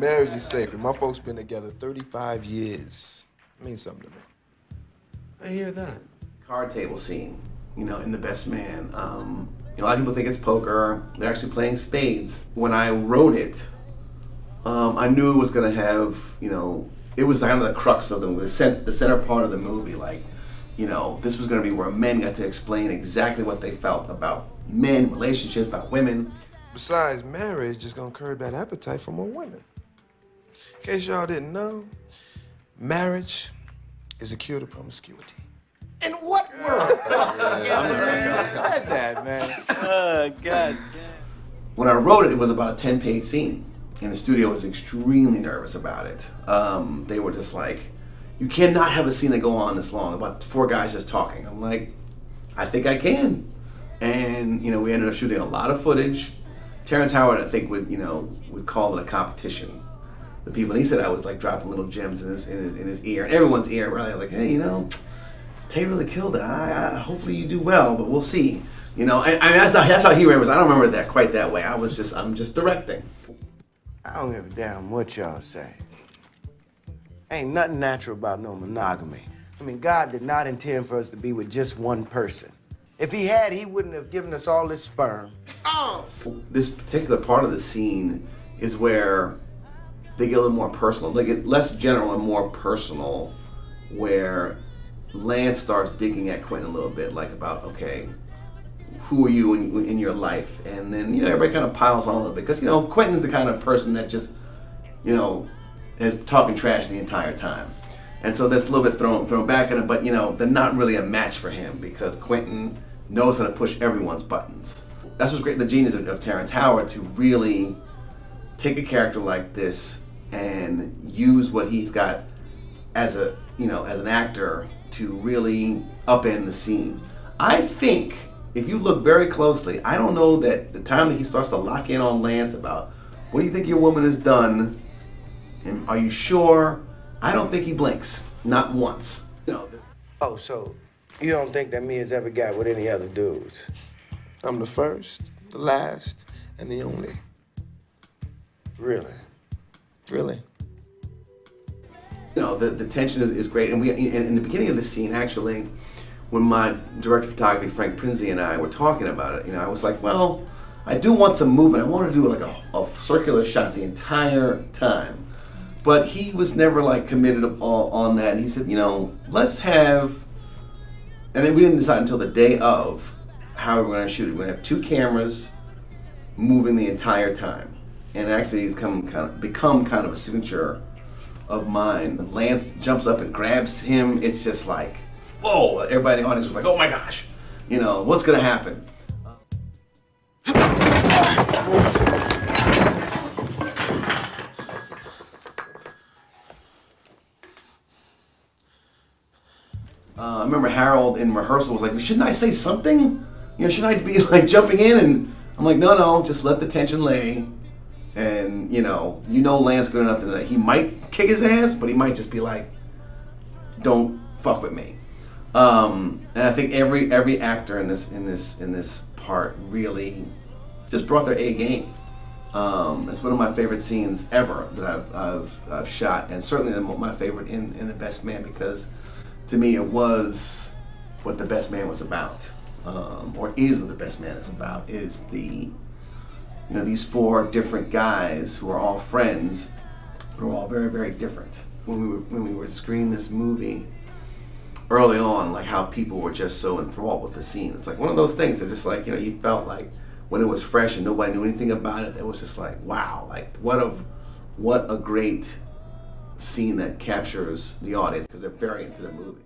marriage is sacred. My folks been together 35 years. It means something to me. I hear that. Card table scene, you know, in The Best Man. A lot of people think it's poker. They're actually playing spades. When I wrote it, I knew it was gonna have, you know, it was kind of the crux of the center part of the movie. Like, you know, this was gonna be where men got to explain exactly what they felt about men, relationships, about women. Besides, marriage is gonna curb that appetite for more women. In case y'all didn't know, marriage is a cure to promiscuity. In what world? I said that, man. God. When I wrote it, it was about a 10-page scene, and the studio was extremely nervous about it. They were just like, you cannot have a scene that go on this long, about 4 guys just talking. I'm like, I think I can. And, you know, we ended up shooting a lot of footage. Terrence Howard, I think, would call it a competition. The people, and he said I was like dropping little gems in his ear, and everyone's ear, right? Like, hey, you know, Tay really killed it. Hopefully you do well, but we'll see. You know, I mean, that's how he remembers. I don't remember that quite that way. I'm just directing. I don't give a damn what y'all say. Ain't nothing natural about no monogamy. I mean, God did not intend for us to be with just one person. If he had, he wouldn't have given us all this sperm. Oh! This particular part of the scene is where they get a little more personal. They get less general and more personal, where Lance starts digging at Quentin a little bit, like about, okay, who are you in your life? And then, you know, everybody kind of piles on a little bit, because, you know, Quentin's the kind of person that just, you know, is talking trash the entire time. And so that's a little bit thrown back at him, but, you know, they're not really a match for him, because Quentin knows how to push everyone's buttons. That's what's great, the genius of Terrence Howard, to really take a character like this and use what he's got as a, you know, as an actor to really upend the scene. I think, if you look very closely, I don't know that the time that he starts to lock in on Lance about, what do you think your woman has done? And are you sure? I don't think he blinks, not once. No. Oh, so you don't think that me has ever got with any other dudes? I'm the first, the last, and the only. Really? Really. You know, the tension is great, and in the beginning of the scene, actually, when my director of photography, Frank Prinzi, and I were talking about it, you know, I was like, well, I do want some movement. I want to do like a circular shot the entire time. But he was never like committed on that. And he said, you know, let's have, and then we didn't decide until the day of how we were going to shoot it. We're going to have 2 cameras moving the entire time. And actually it's become kind of a signature of mine. When Lance jumps up and grabs him, it's just like, whoa, everybody in the audience was like, oh my gosh, you know, what's going to happen? I remember Harold in rehearsal was like, shouldn't I say something? You know, shouldn't I be like jumping in? And I'm like, no, just let the tension lay. And you know Lance good enough that he might kick his ass, but he might just be like, don't fuck with me. And I think every actor in this part really just brought their A game. It's one of my favorite scenes ever that I've shot, and certainly my favorite in The Best Man, because to me it was what The Best Man was about, or is what The Best Man is about, is these 4 different guys who are all friends, but are all very, very different. When we were screening this movie early on, like how people were just so enthralled with the scene. It's like one of those things that just like, you know, you felt like when it was fresh and nobody knew anything about it, it was just like, wow, like what a great scene that captures the audience, because they're very into the movie.